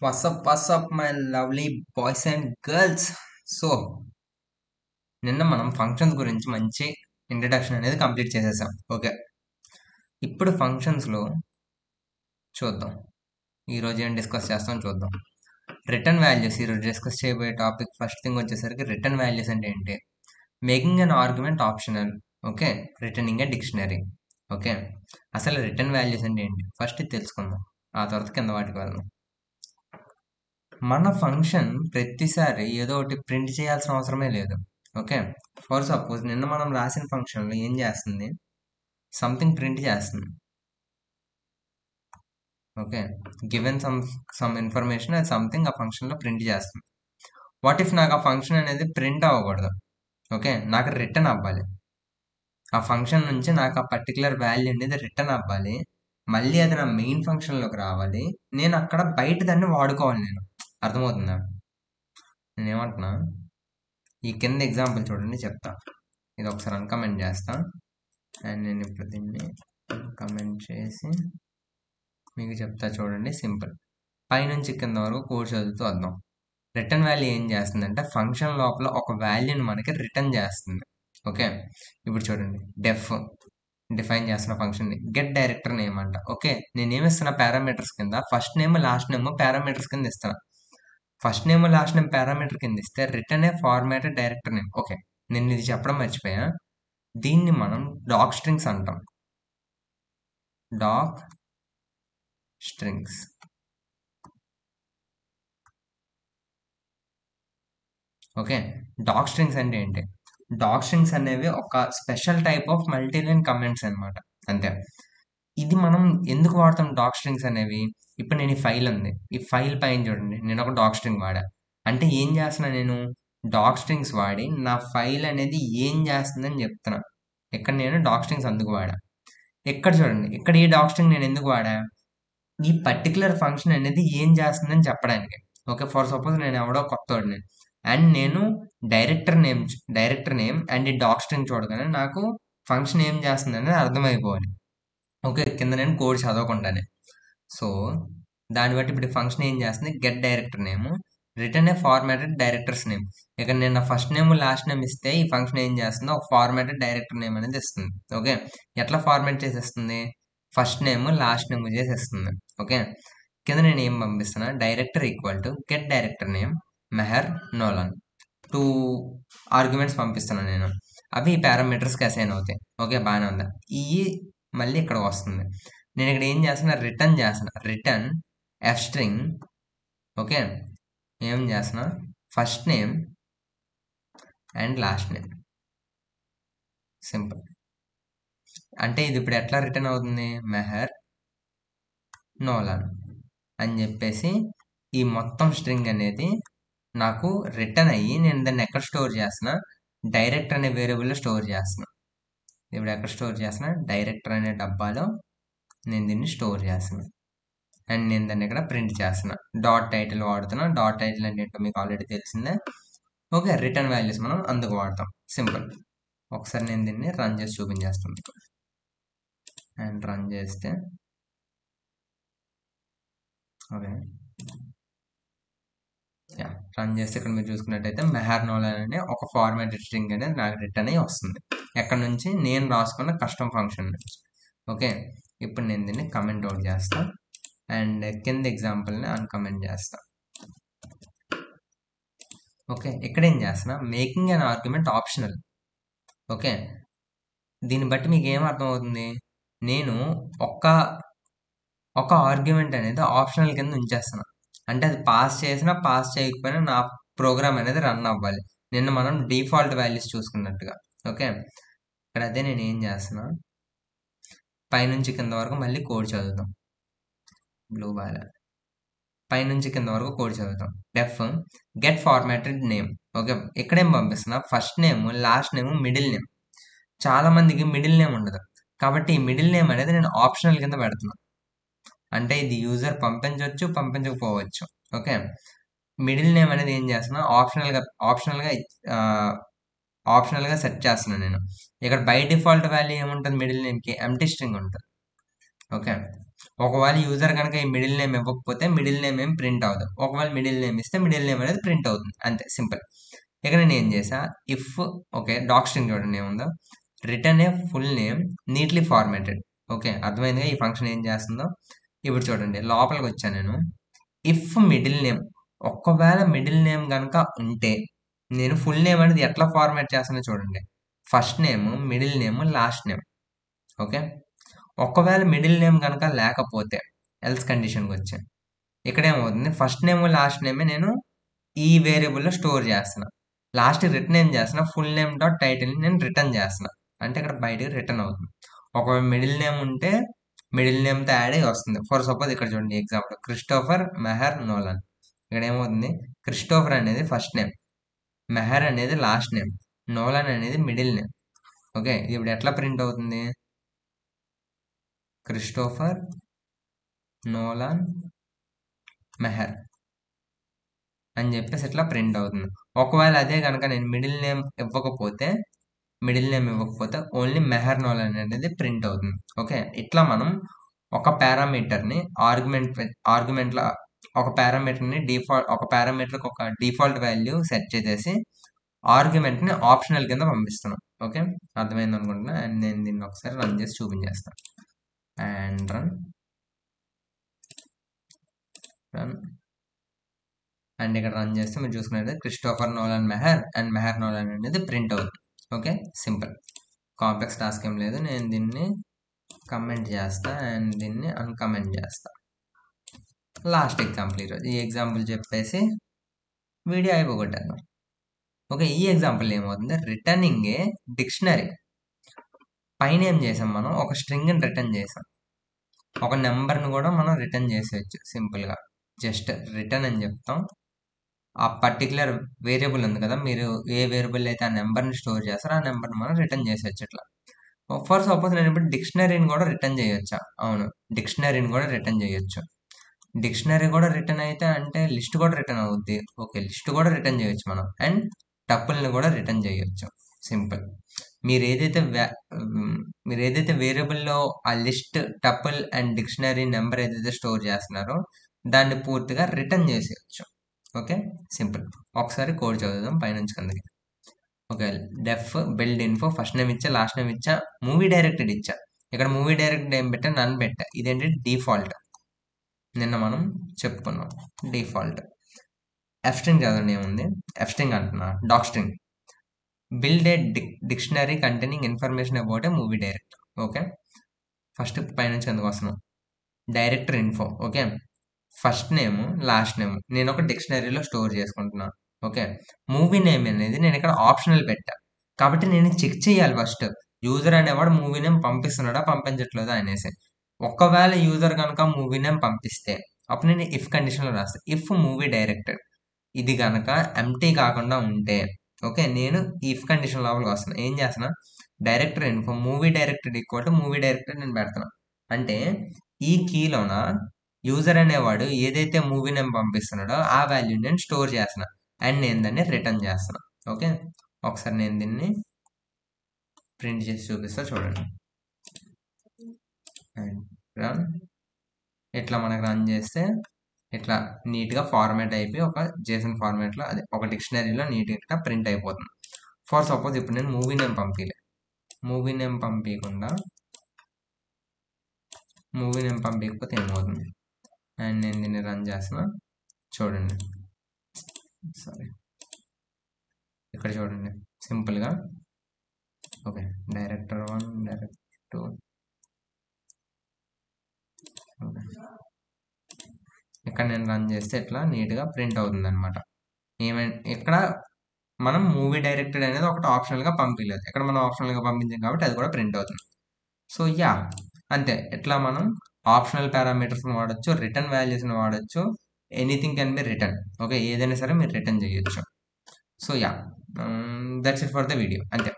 WhatsApp my lovely boys and girls. So నిన్న మనం functions గురించి మంచి ఇంట్రడక్షన్ అనేది కంప్లీట్ చేసేసాం. ఓకే, ఇప్పుడు ఫంక్షన్స్లో చూద్దాం. ఈరోజు ఏం డిస్కస్ చేస్తాం చూద్దాం. రిటర్న్ వాల్యూస్ ఈరోజు డిస్కస్ చేయబోయే టాపిక్. ఫస్ట్ థింగ్ వచ్చేసరికి రిటర్న్ వాల్యూస్ అంటే ఏంటి, making an argument optional, okay, returning A dictionary. Okay, అసలు రిటర్న్ వాల్యూస్ అంటే ఏంటి ఫస్ట్ తెలుసుకుందాం, ఆ తర్వాత కింద వాటికి వెళ్దాం. మన ఫంక్షన్ ప్రతిసారి ఏదో ఒకటి ప్రింట్ చేయాల్సిన అవసరమే లేదు. ఓకే, ఫర్ సపోజ్ నిన్న మనం రాసిన ఫంక్షన్లో ఏం చేస్తుంది, సంథింగ్ ప్రింట్ చేస్తుంది. ఓకే, గివెన్ సమ్ ఇన్ఫర్మేషన్ అది సంథింగ్ ఆ ఫంక్షన్లో ప్రింట్ చేస్తుంది. వాట్ ఇఫ్ నాకు ఆ ఫంక్షన్ అనేది ప్రింట్ అవ్వకూడదు, ఓకే, నాకు రిటర్న్ అవ్వాలి. ఆ ఫంక్షన్ నుంచి నాకు ఆ పర్టికులర్ వాల్యూ అనేది రిటర్న్ అవ్వాలి, మళ్ళీ అది నా మెయిన్ ఫంక్షన్లోకి రావాలి, నేను అక్కడ బయట దాన్ని వాడుకోవాలి. నేను అర్థమవుతుందా నేనేమంటున్నా? ఈ కింద ఎగ్జాంపుల్ చూడండి, చెప్తా. ఇది ఒకసారి అన్కమెంట్ చేస్తా అండ్ నేను ఇప్పుడు దీన్ని కమెంట్ చేసి మీకు చెప్తా చూడండి. సింపుల్, పైనుంచి కింద వరకు కోడ్ చదువుతూ వద్దాం. రిటర్న్ వాల్యూ ఏం చేస్తుందంటే ఫంక్షన్ లోపల ఒక వాల్యూని మనకి రిటర్న్ చేస్తుంది. ఓకే, ఇప్పుడు చూడండి, డిఫైన్ చేస్తున్న ఫంక్షన్ గెట్ డైరెక్టర్ నేమ్ అంట. ఓకే, నేనేమిస్తున్నా పారామీటర్స్ కింద first name last name parameters కింద ఇస్తాను. First name last name parameter కింద ఇస్తే return a formatted director name. Okay, నేను ఇది చెప్పడం మర్చిపోయా, దీన్ని మనం డాక్ స్ట్రింగ్స్ అంటాం. Doc strings. Okay, doc strings అంటే ఏంటి, డాక్ స్ట్రింగ్స్ అనేవి ఒక special type of multiline comments అనమాట. అంతే. ఇది మనం ఎందుకు వాడతాం డాక్ స్ట్రింగ్స్ అనేవి, ఇప్పుడు నేను ఈ ఫైల్ ఉంది, ఈ ఫైల్ పైన చూడండి నేను ఒక డాక్ స్ట్రింగ్ వాడా. అంటే ఏం చేస్తున్నా, నేను డాక్ స్ట్రింగ్స్ వాడి నా ఫైల్ అనేది ఏం చేస్తుందని చెప్తున్నా. ఇక్కడ నేను డాక్ స్ట్రింగ్స్ అందుకు వాడా. ఇక్కడ చూడండి, ఇక్కడ ఈ డాక్ స్ట్రింగ్ నేను ఎందుకు వాడా, ఈ పర్టికులర్ ఫంక్షన్ అనేది ఏం చేస్తుందని చెప్పడానికి. ఓకే, ఫర్ సపోజ్ నేను ఎవడో కొత్తోడిని అండ్ నేను డైరెక్టర్ నేమ్ అండ్ ఈ డాక్ స్ట్రింగ్ చూడగానే నాకు ఫంక్షన్ ఏం చేస్తుంది అనేది అర్థమైపోవాలి. ఓకే, కింద నేను కోడ్ చదవకుండానే. సో దాన్ని బట్టి ఇప్పుడు ఫంక్షన్ ఏం చేస్తుంది, get director name return a formatted directors name. ఇక నేను నా ఫస్ట్ నేమ్ లాస్ట్ నేమ్ ఇస్తే ఈ ఫంక్షన్ ఏం చేస్తుందో ఒక ఫార్మాటెడ్ డైరెక్టర్ నేమ్ అనేది ఇస్తుంది. ఓకే, ఎట్లా ఫార్మాట్ చేసేస్తుంది, ఫస్ట్ నేమ్ లాస్ట్ నేమ్ చేసేస్తుంది. ఓకే, కింద నేను ఏం పంపిస్తున్నా, director equal to get director name Meher Nolan. 2 arguments పంపిస్తున్నాను నేను, అవి ఈ పారామీటర్స్కి అసైన్ అవుతాయి. ఓకే, బాగానే ఉందా, ఈ మళ్ళీ ఇక్కడ వస్తుంది. నేను ఇక్కడ ఏం చేస్తున్నా, రిటర్న్ ఎఫ్ స్ట్రింగ్. ఓకే, ఏం చేస్తున్నా, first name and last name. Simple. అంటే ఇది ఇప్పుడు ఎట్లా రిటర్న్ అవుతుంది, మెహర్ నోలన్ అని చెప్పేసి ఈ మొత్తం స్ట్రింగ్ అనేది నాకు రిటర్న్ అయ్యి నేను దాన్ని ఎక్కడ స్టోర్ చేస్తున్నా, డైరెక్టర్ అనే వేరియబుల్లో స్టోర్ చేస్తున్నా. ఇప్పుడు ఎక్కడ స్టోర్ చేస్తున్నా, డైరెక్టర్ అనే డబ్బాలో నేను దీన్ని స్టోర్ చేస్తున్నా అండ్ నేను దాన్ని ఇక్కడ ప్రింట్ చేస్తున్నా. డాట్ టైటిల్ వాడుతున్నా. డాట్ టైటిల్ అంటే ఏంటో మీకు ఆల్రెడీ తెలిసిందే. ఓకే, రిటర్న్ వాల్యూస్ మనం అందుకు వాడతాం. సింపుల్. ఒకసారి నేను దీన్ని రన్ చేసి చూపించేస్తాను అండ్ రన్ చేస్తే ఓకే రన్ చేస్తే ఇక్కడ మీరు చూసుకున్నట్టయితే మెహర్ నోలన్ అనే ఒక ఫార్మాటెడ్ స్ట్రింగ్ అనేది నాకు రిటర్న్ అయ్యి వస్తుంది. ఎక్కడ నుంచి, నేను రాసుకున్న కస్టమ్ ఫంక్షన్ నుంచి. ఓకే, ఇప్పుడు నేను దీన్ని కమెంట్ అవుట్ చేస్తా అండ్ కింద ఎగ్జాంపుల్ని అన్కమెంట్ చేస్తా. ఓకే, ఇక్కడ ఏం చేస్తున్నా, making an argument optional. Okay, దీన్ని బట్టి మీకు ఏం అర్థమవుతుంది, నేను ఒక ఆర్గ్యుమెంట్ అనేది ఆప్షనల్ కింద ఉంచేస్తున్నా. అంటే అది పాస్ చేసినా పాస్ చేయకపోయినా నా ప్రోగ్రామ్ అనేది రన్ అవ్వాలి. నిన్న మనం డిఫాల్ట్ వాల్యూస్ చూసుకున్నట్టుగా. ఓకే, ఇక్కడ అదే నేను ఏం చేస్తున్నా, పైనుంచి కింద వరకు మళ్ళీ కోడ్ చదువుతాం. బ్లూ బాల్ పైనుంచి కింద వరకు కోడ్ చదువుతాం. Def get formatted name. Okay, ఇక్కడేం పంపిస్తున్నా, first name last name middle name. చాలా మందికి మిడిల్ నేమ్ ఉండదు, కాబట్టి ఈ మిడిల్ నేమ్ అనేది నేను ఆప్షనల్ కింద పెడుతున్నా. అంటే ఇది యూజర్ పంపించవచ్చు, పంపించకపోవచ్చు. ఓకే, మిడిల్ నేమ్ అనేది ఏం చేస్తున్నా, ఆప్షనల్గా సెట్ చేస్తున్నాను నేను. ఇక్కడ బై డిఫాల్ట్ వాల్యూ ఏముంటుంది, మిడిల్ నేమ్కి ఎంప్టీ స్ట్రింగ్ ఉంటుంది. ఓకే, ఒకవేళ యూజర్ కనుక ఈ మిడిల్ నేమ్ ఇవ్వకపోతే మిడిల్ నేమ్ ఏం ప్రింట్ అవ్వదు. ఒకవేళ మిడిల్ నేమ్ ఇస్తే మిడిల్ నేమ్ అనేది ప్రింట్ అవుతుంది. అంతే సింపుల్. ఇక్కడ నేను ఏం చేసా, ఇఫ్ ఓకే డాక్ స్ట్రింగ్ చూడండి ఏముందో, return a full name neatly formatted. Okay అర్థమైందిగా ఈ ఫంక్షన్ ఏం చేస్తుందో. ఇప్పుడు చూడండి లోపలికి వచ్చాను నేను. ఇఫ్ మిడిల్ నేమ్, ఒక్కవేళ మిడిల్ నేమ్ కనుక ఉంటే నేను ఫుల్ నేమ్ అనేది ఎట్లా ఫార్మాట్ చేస్తానో చూడండి. First name, middle name, last name. Okay ఒక్కవేళ మిడిల్ నేమ్ కనుక లేకపోతే ఎల్స్ కండిషన్కి వచ్చాను. ఇక్కడ ఏమవుతుంది, ఫస్ట్ నేమ్ లాస్ట్ నేమే నేను ఈ వేరియబుల్లో స్టోర్ చేస్తున్నా. లాస్ట్ రిటర్న్ ఏం చేస్తున్నా, ఫుల్ నేమ్ డాట్ టైటిల్ నేను రిటర్న్ చేస్తున్నా. అంటే ఇక్కడ బయటకి రిటర్న్ అవుతుంది. ఒకవేళ మిడిల్ నేమ్ ఉంటే మిడిల్ నేమ్తో యాడ్ అయ్యి వస్తుంది. ఫర్ సపోజ్ ఇక్కడ చూడండి ఎగ్జాంపుల్, క్రిస్టోఫర్ మెహర్ నోలన్. ఇక్కడ ఏమవుతుంది, క్రిస్టోఫర్ అనేది ఫస్ట్ నేమ్, మెహర్ అనేది లాస్ట్ నేమ్, నోలన్ అనేది మిడిల్ నేమ్. ఓకే ఇప్పుడు ఎట్లా ప్రింట్ అవుతుంది, క్రిస్టోఫర్ నోలన్ మెహర్ అని చెప్పేసి ఇట్లా ప్రింట్ అవుతుంది. ఒకవేళ అదే కనుక నేను మిడిల్ నేమ్ ఇవ్వకపోతే ఓన్లీ మెహర్ నోలన్ అనేది ప్రింట్ అవుతుంది. ఓకే ఇట్లా మనం ఒక పారామీటర్ని ఆర్గ్యుమెంట్లో ఒక పారామీటర్ని ఒక పారామీటర్కి ఒక డిఫాల్ట్ వాల్యూ సెట్ చేసేసి ఆర్గ్యుమెంట్ని ఆప్షనల్ కింద పంపిస్తున్నాం. ఓకే అర్థమైంది అనుకుంటున్నా. అండ్ నేను దీన్ని ఒకసారి రన్ చేసి చూపించేస్తాను. అండ్ రన్ అండ్ ఇక్కడ రన్ చేస్తే మీరు చూసుకున్నట్లయితే Christopher Nolan Mehar and Mehar Nolan అనేది ప్రింట్ అవుతుంది. ఓకే సింపుల్, కాంప్లెక్స్ టాస్క్ ఏం లేదు. నేను దీన్ని కమెంట్ చేస్తా అండ్ దీన్ని అన్కమెంట్ చేస్తా. లాస్ట్ ఎగ్జాంపుల్ ఈరోజు ఈ ఎగ్జాంపుల్ చెప్పేసి వీడియో అయిపోగొట్టాను. ఓకే ఈ ఎగ్జాంపుల్ ఏమవుతుంది, రిటర్నింగ్ ఏ డిక్షనరీ. పైన ఏం చేసాం మనం, ఒక స్ట్రింగ్ని రిటర్న్ చేసాం, ఒక నెంబర్ని కూడా మనం రిటర్న్ చేసేయచ్చు. సింపుల్గా జస్ట్ రిటర్న్ అని చెప్తాం. ఆ పర్టికులర్ వేరియబుల్ ఉంది కదా, మీరు ఏ వేరియబుల్ అయితే ఆ నెంబర్ని స్టోర్ చేస్తారో ఆ నెంబర్ని మనం రిటర్న్ చేసేయచ్చు. ఇట్లా ఫర్ సపోజ్ నేను ఇప్పుడు డిక్షనరీని కూడా రిటర్న్ చేయొచ్చా, అవును డిక్షనరీని కూడా రిటర్న్ చేయొచ్చు. డిక్షనరీ కూడా రిటర్న్ అయితే అంటే లిస్ట్ కూడా రిటర్న్ అవుద్ది. ఓకే లిస్ట్ కూడా రిటర్న్ చేయొచ్చు మనం. అండ్ టపుల్ని కూడా రిటర్న్ చేయొచ్చు. సింపుల్, మీరు ఏదైతే వేరియబుల్లో ఆ list, tuple and dictionary number ఏదైతే స్టోర్ చేస్తున్నారో దాన్ని పూర్తిగా రిటర్న్ చేసేయచ్చు. ఓకే సింపుల్, ఒకసారి కోడ్ చదువుదాం పైనుంచి కిందకి. ఓకే డెఫ్ బిల్డ్ ఇన్ఫో, ఫస్ట్ నేమ్ ఇచ్చా, లాస్ట్ నేమ్ ఇచ్చా, మూవీ డైరెక్టెడ్ ఇచ్చా. ఇక్కడ మూవీ డైరెక్టెడ్ ఏం పెట్టా, నన్ పెట్టా. ఇదేంటి డిఫాల్ట్, నిన్న మనం చెప్పుకున్నాం డిఫాల్ట్. ఎఫ్ స్ట్రింగ్ చదవండి ఏముంది, ఎఫ్ స్ట్రింగ్ అంటున్నా, doc string. Build a dictionary containing information about a movie director. Okay first పైనుంచి ఎందుకు వస్తున్నాం, director info. Okay first name, last name నేను ఒక డిక్షనరీలో స్టోర్ చేసుకుంటున్నాను. ఓకే మూవీ నేమ్ అనేది నేను ఇక్కడ ఆప్షనల్ పెట్టా, కాబట్టి నేను చెక్ చేయాలి ఫస్ట్ యూజర్ అనేవాడు మూవీ నేమ్ పంపిస్తున్నాడా పంపించట్లేదా అనేసి. ఒకవేళ యూజర్ కనుక మూవీ నేమ్ పంపిస్తే అప్పుడు నేను ఇఫ్ కండిషన్లో రాస్తాను, ఇఫ్ మూవీ డైరెక్టెడ్ ఇది కనుక ఎంటీ కాకుండా ఉంటే ఓకే నేను ఇఫ్ కండిషన్ లోపలికి వస్తున్నా. ఏం చేస్తున్నా, director info movie directed equal to movie directed నేను పెడుతున్నా. అంటే ఈ కీలోన యూజర్ అనేవాడు ఏదైతే మూవీ నేమ్ పంపిస్తున్నాడో ఆ వాల్యూ నేను స్టోర్ చేస్తున్నా అండ్ నేను దాన్ని రిటర్న్ చేస్తున్నా. ఓకే ఒకసారి నేను దీన్ని ప్రింట్ చేసి చూపిస్తా చూడండి. అండ్ రన్, ఇట్లా మనకు రన్ చేస్తే ఇట్లా నీట్గా ఫార్మాట్ అయిపోయి ఒక జేసన్ ఫార్మాట్లో అదే ఒక డిక్షనరీలో నీట్గా ప్రింట్ అయిపోతుంది. ఫర్ సపోజ్ ఇప్పుడు నేను మూవీ నేమ్ పంపించకపోతే ఏమవుతుంది, అండ్ నేను దీన్ని రన్ చేస్తున్నా చూడండి. సారీ ఇక్కడ చూడండి సింపుల్గా. Okay director 1, director 2. ఇక్కడ నేను రన్ చేస్తే ఇట్లా నీట్గా ప్రింట్ అవుతుంది అనమాట. ఇక్కడ మనం మూవీ డైరెక్టెడ్ అనేది ఒకటి ఆప్షనల్గా పంపించలేదు, ఇక్కడ మనం ఆప్షనల్గా పంపించాం కాబట్టి అది కూడా ప్రింట్ అవుతుంది. సో యా అంతే, ఇట్లా మనం ఆప్షనల్ పారామీటర్స్ని వాడచ్చు, రిటర్న్ వాల్యూస్ని వాడచ్చు, anything can be return. Okay ఏదైనా సరే మీరు రిటర్న్ చేయొచ్చు. So yeah that's it for the video, అంతే.